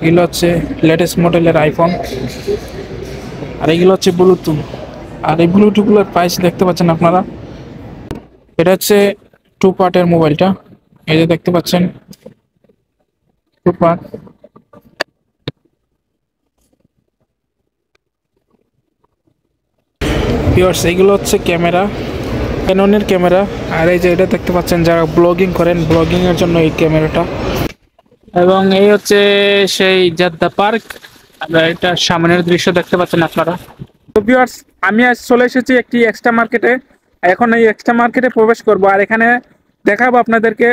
এগুলো হচ্ছে লেটেস্ট মডেলের আইফোন, আর এগুলো হচ্ছে ব্লুটুথ। আর এই ব্লুটুথগুলোর প্রাইস দেখতে পাচ্ছেন আপনারা। এটা হচ্ছে টু পার্টের মোবাইলটা, এই যে দেখতে পাচ্ছেন টু পার্ট। ভিউয়ার্স, এইগুলো হচ্ছে ক্যামেরা, ক্যাননের ক্যামেরা। আর এই যে এটা দেখতে পাচ্ছেন, যারা ব্লগিং করেন, ব্লগিং এর জন্য এই ক্যামেরাটা। এবং এই হচ্ছে সেই জাদ্দা পার্ক, আর এটা সামনের দৃশ্য দেখতে পাচ্ছেন আপনারা। তো ভিউয়ার্স, আমি আজ চলে এসেছি একটি এক্সট্রা মার্কেটে। এখন এই এক্সট্রা মার্কেটে প্রবেশ করব, আর এখানে দেখাবো আপনাদেরকে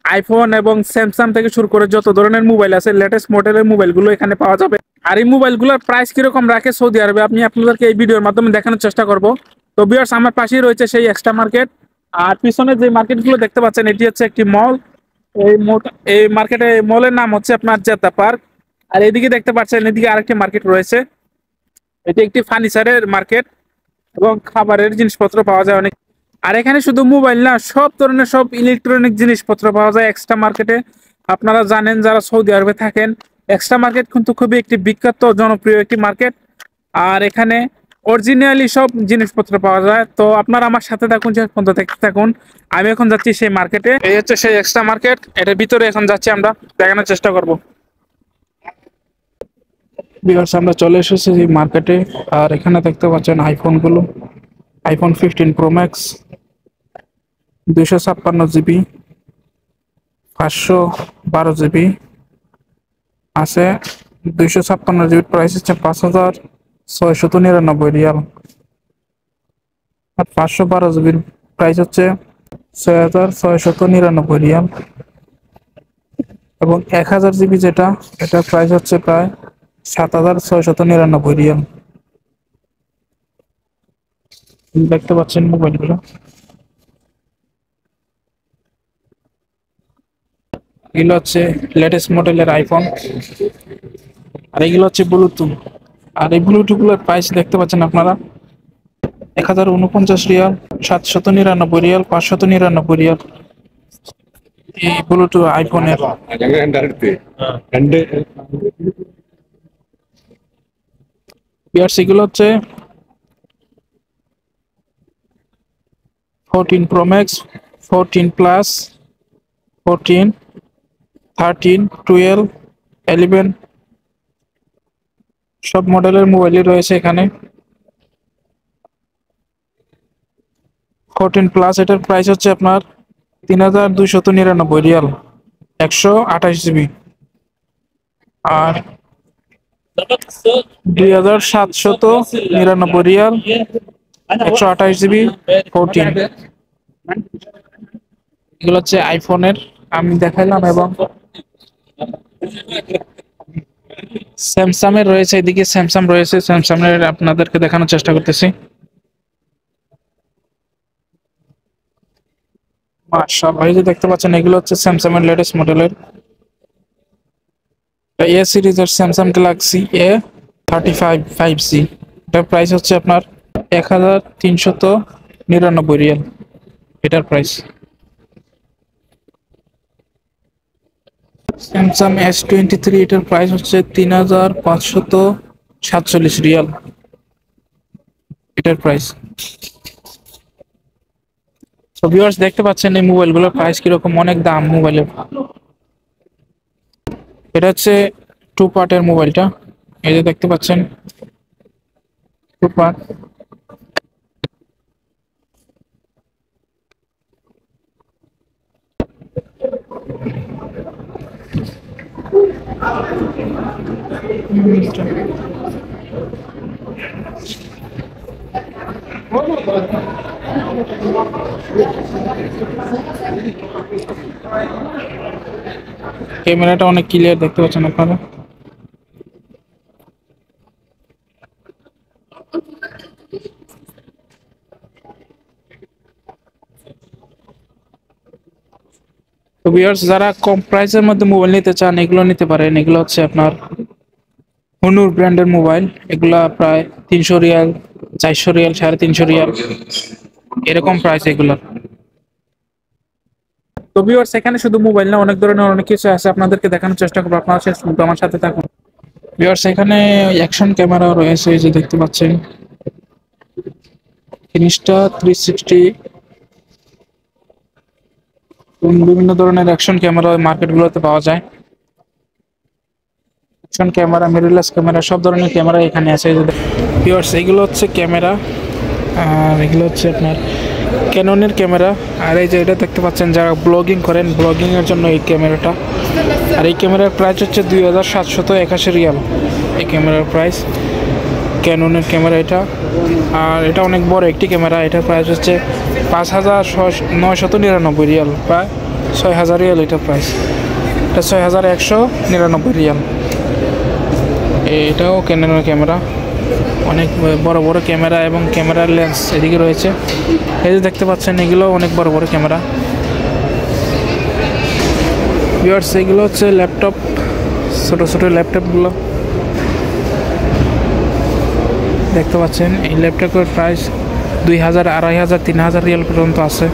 আইফোন এবং স্যামসাং থেকে শুরু করে যত ধরনের মোবাইল আছে, লেটেস্ট মডেলের মোবাইলগুলো এখানে পাওয়া যাবে। আর এই মোবাইলগুলোর প্রাইস কিরকম রাখে সৌদি আরবে, আমি আপনাদেরকে এই ভিডিওর মাধ্যমে দেখানোর চেষ্টা করব। তো ভিউয়ার্স, আমার পাশেই রয়েছে সেই এক্সট্রা মার্কেট। আর পিছনে যে মার্কেটগুলো দেখতে পাচ্ছেন, এটি হচ্ছে একটি মল। এই মার্কেটে, মলের নাম হচ্ছে আপনার জেদ্দা পার্ক। আর এদিকে দেখতে পাচ্ছেন, এদিকে আরেকটি মার্কেট রয়েছে, এটি একটি ফার্নিচারের মার্কেট এবং খাবারের জিনিসপত্র পাওয়া যায় অনেক। আর এখানে শুধু মোবাইল না, সব ধরনের সব ইলেকট্রনিক জিনিসপত্র পাওয়া যায় এক্সট্রা মার্কেটে। আপনারা জানেন যারা সৌদি আরবে থাকেন, এক্সট্রা মার্কেট কিন্তু খুবই একটি বিখ্যাত জনপ্রিয় একটি মার্কেট। আর এখানে অরিজিনালি সব জিনিসপত্র পাওয়া যায়। তো আপনারা আমার সাথে থাকুন, যে পর্যন্ত দেখতে থাকুন। আমি এখন যাচ্ছি সেই মার্কেটে, এই হচ্ছে সেই এক্সট্রা মার্কেট, এটার ভিতরে এখন যাচ্ছি, আমরা দেখানোর চেষ্টা করব। ভিউয়ার্স, আমরা চলে এসেছি এই মার্কেটে। আর এখানে দেখতে পাচ্ছেন আইফোনগুলো, iPhone 15 Pro Max, 256 GB, 512 GB আছে। 256 জিবির প্রাইস হচ্ছে 5,699 রিয়াল। আর 512 জিবির প্রাইস হচ্ছে 6,699 রিয়াল। এবং 1000 জিবি যেটা, এটার প্রাইস হচ্ছে প্রায় 7,699 রিয়াল। দেখতে পাচ্ছেন মোবাইলগুলো, এগুলো হচ্ছে লেটেস্ট মডেলের আইফোন, আর এগুলো হচ্ছে ব্লুটুথ। আর এই ব্লুটুথগুলোর প্রাইস দেখতে পাচ্ছেন আপনারা, 1,049 রিয়াল, 799 রিয়াল, 599 রিয়াল। এই ব্লুটুথ আইফোনের। এগুলো হচ্ছে 14 প্রো ম্যাক্স, 14 প্লাস, 14, 13, 12, 11 সব মডেলের মোবাইলই রয়েছে এখানে। 14 প্লাস, এটার প্রাইস হচ্ছে আপনার 3,299 রিয়াল, 128 জিবি। আর 2,799 রিয়াল, 128 জিবি, 14। এগুলো হচ্ছে আইফোনের আমি দেখাইলাম। এবং স্যামসাং এর রয়েছে, এদিকে স্যামসাং রয়েছে, স্যামসাং এর আপনাদেরকে দেখানোর চেষ্টা করতেছি। মাশাআল্লাহ, এই যে দেখতে পাচ্ছেন, এগুলো হচ্ছে স্যামসাং এর লেটেস্ট মডেলের এ সিরিজের স্যামসাং গ্যালাক্সি A35 5G। এটার প্রাইস হচ্ছে আপনার 1,399 রিয়াল, এটার প্রাইস। স্যামসাং S23, এটার প্রাইস হচ্ছে 3,547 রিয়াল, এটার প্রাইস। তো ভিউয়ার্স, দেখতে পাচ্ছেন এই মোবাইলগুলোর প্রাইস কিরকম, অনেক দাম মোবাইলের। এটা হচ্ছে টু পার্টের মোবাইলটা, এই যে দেখতে পাচ্ছেন টু পার্ট। ক্যামেরাটা অনেক ক্লিয়ার দেখতে পাচ্ছেন আপনারা। তো ভিউয়ার্স, যারা কম প্রাইসের মধ্যে মোবাইল নিতে চান, এগুলো নিতে পারেন। এগুলো হচ্ছে আপনার হুনুর ব্র্যান্ডের মোবাইল, এগুলা প্রায় 300 রিয়াল, 400 রিয়াল, 350 রিয়াল, এরকম প্রাইস এগুলো। তো ভিউয়ার্স, এখানে শুধু মোবাইল না, অনেক ধরনের অনেক কিছু আছে, আপনাদেরকে দেখানোর চেষ্টা করবো। আপনারা শেষ পর্যন্ত আমার সাথে থাকুন। ভিউয়ার্স এখানে অ্যাকশন ক্যামেরা রয়েছে, এই যে দেখতে পাচ্ছেন জিনিসটা 360 বিভিন্ন ধরনের অ্যাকশন ক্যামেরা মার্কেটগুলোতে পাওয়া যায়। অ্যাকশন ক্যামেরা, মিররলেস ক্যামেরা, সব ধরনের ক্যামেরা এখানে আছে। ভিউয়ার্স এগুলো হচ্ছে ক্যামেরা, আর এগুলো হচ্ছে আপনার ক্যাননের ক্যামেরা। আর এই যে এটা দেখতে পাচ্ছেন যারা ব্লগিং করেন, ব্লগিং এর জন্য এই ক্যামেরাটা। আর এই ক্যামেরার প্রাইস হচ্ছে 2781 রিয়াল এই ক্যামেরার প্রাইস, ক্যাননের ক্যামেরা এটা। আর এটা অনেক বড় একটি ক্যামেরা, এটার প্রাইস হচ্ছে 5999 রিয়াল, প্রায় 6000 রিয়াল এটার প্রাইস। এটা 6199 রিয়াল। এটাও ক্যাননের ক্যামেরা, অনেক বড় বড় ক্যামেরা এবং ক্যামেরার লেন্স এদিকে রয়েছে। এই যে দেখতে পাচ্ছেন এগুলো অনেক বড় বড় ক্যামেরা। ভিউয়ার্স এগুলো হচ্ছে ল্যাপটপ, ছোট ছোট ল্যাপটপগুলো দেখতে পাচ্ছেন। এই ল্যাপটপের প্রাইস 2000, 2500, 3000 রিয়াল পর্যন্ত আছে।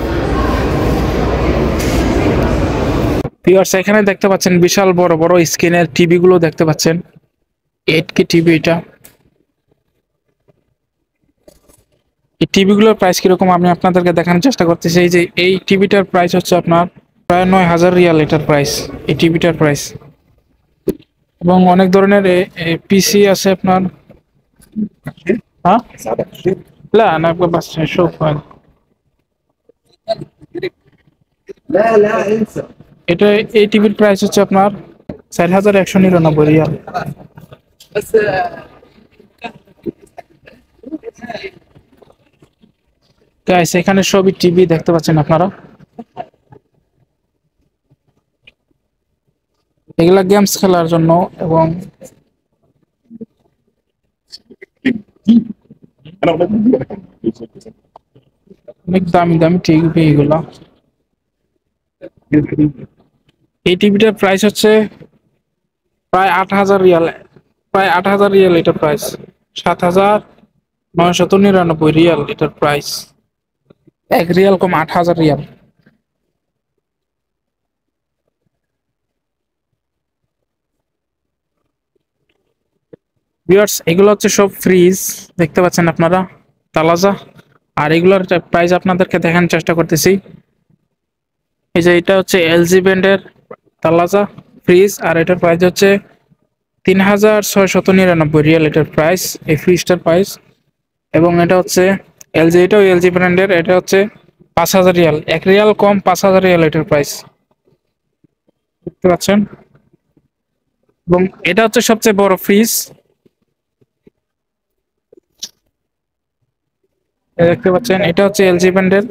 ভিউয়ার্স এখানে দেখতে পাচ্ছেন বিশাল বড় বড় স্ক্রিনের টিভি গুলো দেখতে পাচ্ছেন, 8K টিভি। এটা এই টিভি গুলোর প্রাইস কিরকম আমি আপনাদেরকে দেখানোর চেষ্টা করতেছি। এই যে এই টিভিটার প্রাইস হচ্ছে আপনার প্রায় 9000 রিয়াল এটার প্রাইস, এই টিভিটার প্রাইস। এবং অনেক ধরনের পিসি আছে আপনার। হ্যাঁ لا انا ابغى بس اشوف এটা। এই টিভির প্রাইস হচ্ছে আপনার 4199 রিয়াল। গাইস এখানে সবই টিভি দেখতে পাচ্ছেন আপনারা। এগুলা গেমস খেলার জন্য এবং অনেক দামি দামি টিভি এগুলা। এই টিভিটার প্রাইস হচ্ছে প্রায় 8000 রিয়াল, প্রায় 8000 রিয়াল এটার প্রাইস, 7999 রিয়াল এটার প্রাইস। 1 রিয়াল কম, 8000 রিয়াল। ভিউয়ার্স এগুলো হচ্ছে সব ফ্রিজ দেখতে পাচ্ছেন আপনারা, তালাজা। আর এগুলোর প্রাইস আপনাদেরকে দেখানোর চেষ্টা করতেছি। এই যে এটা হচ্ছে এলজি ব্র্যান্ডের তালাজা ফ্রিজ, আর এটার প্রাইস হচ্ছে 3699 রিয়াল এটার প্রাইস, এই ফ্রিজটার প্রাইস। এবং এটা হচ্ছে এলজি, এটাও এলজি ব্র্যান্ডের, এটা হচ্ছে 5000 রিয়াল, 1 রিয়াল কম, 5000 রিয়াল এটার প্রাইস দেখতে পাচ্ছেন। এবং এটা হচ্ছে সবচেয়ে বড় ফ্রিজ, দেখতে পাচ্ছেন। এটা হচ্ছে এলজি ব্র্যান্ডের,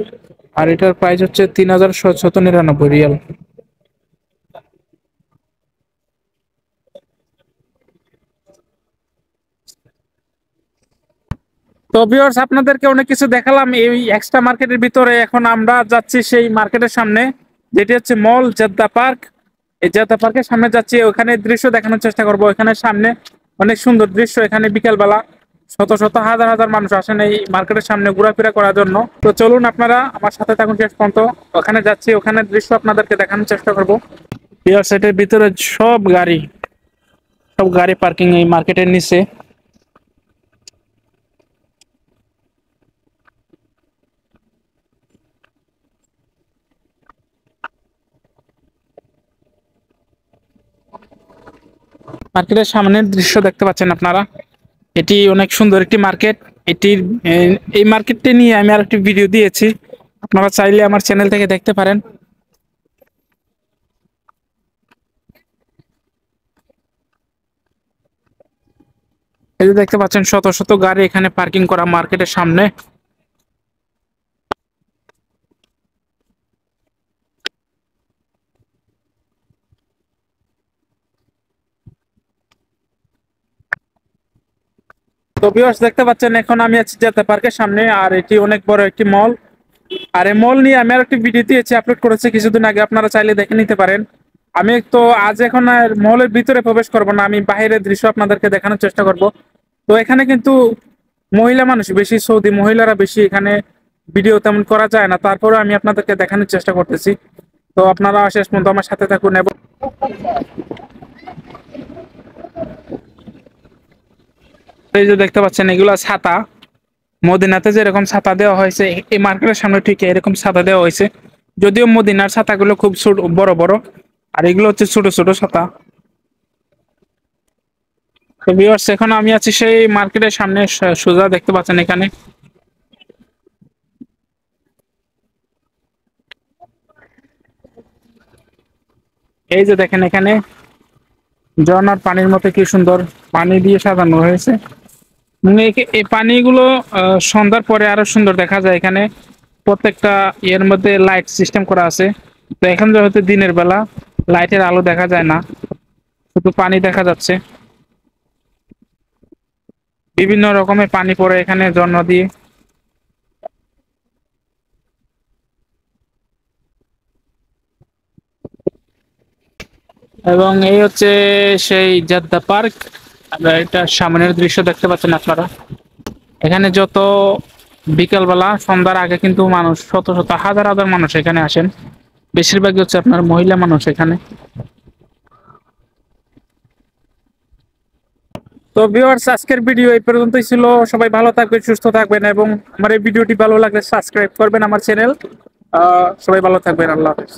আর এটার প্রাইস হচ্ছে 3799 রিয়াল। তো ভিউয়ার্স আপনাদেরকে অনেক কিছু দেখালাম এই এক্সট্রা মার্কেটের ভিতরে। এখন আমরা যাচ্ছি সেই মার্কেটের সামনে, যেটি হচ্ছে মল জেদ্দা পার্ক। এই জেদ্দা পার্কের সামনে যাচ্ছি, ওখানে দৃশ্য দেখানোর চেষ্টা করব। এখানে সামনে অনেক সুন্দর দৃশ্য, এখানে বিকেলবেলা শত শত হাজার হাজার মানুষ আসেন এই মার্কেটের সামনে ঘোরাফেরা করার জন্য। তো চলুন আপনারা আমার সাথে থাকুন শেষ পর্যন্ত। ওখানে যাচ্ছি, ওখানে দৃশ্য আপনাদেরকে দেখানোর চেষ্টা করব। ভিউয়ার্স এটার ভিতরে সব গাড়ি পার্কিং এই মার্কেটের নিচে। মার্কেটের সামনের দৃশ্য দেখতে পাচ্ছেন আপনারা, এটি অনেক সুন্দর একটি মার্কেট। এটির এই মার্কেটটি নিয়ে আমি আর একটি ভিডিও দিয়েছি, আপনারা চাইলে আমার চ্যানেল থেকে দেখতে পারেন। এই যে দেখতে পাচ্ছেন শত শত গাড়ি এখানে পার্কিং করা মার্কেটের সামনে। তো ভিউয়ার্স দেখতে পাচ্ছেন এখন আমি আছি জেদ্দা পার্কের সামনে, আর এটি অনেক বড় একটি মল। আর এই মল নিয়ে আমি আর একটি ভিডিও দিয়েছি, আপলোড করেছি কিছুদিন আগে, আপনারা চাইলে দেখে নিতে পারেন। আমি তো আজ এখন আর মলের ভিতরে প্রবেশ করব না, আমি বাইরের দৃশ্য আপনাদেরকে দেখানোর চেষ্টা করব। তো এখানে কিন্তু মহিলা মানুষ বেশি, সৌদি মহিলারা বেশি, এখানে ভিডিও তেমন করা যায় না, তারপরে আমি আপনাদেরকে দেখানোর চেষ্টা করতেছি। তো আপনারা শেষ পর্যন্ত আমার সাথে থাকুন। এবং এই যে দেখতে পাচ্ছেন এগুলো ছাতা, মদিনাতে যেরকম ছাতা দেওয়া হয়েছে এই মার্কেটের সামনে ঠিক এরকম ছাতা দেওয়া হয়েছে। যদিও মদিনার ছাতাগুলো খুব ছোট বড় বড়, আর এগুলো হচ্ছে ছোট ছোট ছাতা। তো ভিউয়ার্স এখন আমি আছি সেই মার্কেটের সামনে, সোজা দেখতে পাচ্ছেন এখানে। এই যে দেখেন এখানে ঝর্ণার পানির মতো কি সুন্দর পানি দিয়ে সাজানো হয়েছে। এই পানিগুলো সন্ধ্যার পরে আরো সুন্দর দেখা যায়। এখানে প্রত্যেকটা ইয়ের মধ্যে লাইট সিস্টেম করা আছে। তো এখন যেহেতু দিনের বেলা লাইটের আলো দেখা যায় না, শুধু পানি দেখা যাচ্ছে। বিভিন্ন রকমের পানি পড়ে এখানে ঝর্ণা দিয়ে। এবং এই হচ্ছে সেই জাদ্দা পার্ক। এটা সামনের দৃশ্য দেখতে পাচ্ছেন আপনারা। এখানে যত বিকেলবেলা সন্ধ্যার আগে কিন্তু মানুষ শত শত হাজার হাজার মানুষ এখানে আসেন। বেশিরভাগই হচ্ছে আপনার মহিলা মানুষ এখানে। তো ভিউয়ার্স আজকের ভিডিও এই পর্যন্তই ছিল। সবাই ভালো থাকবেন, সুস্থ থাকবেন, এবং আমার এই ভিডিওটি ভালো লাগলে সাবস্ক্রাইব করবেন আমার চ্যানেল। সবাই ভালো থাকবেন, আল্লাহ হাফেজ।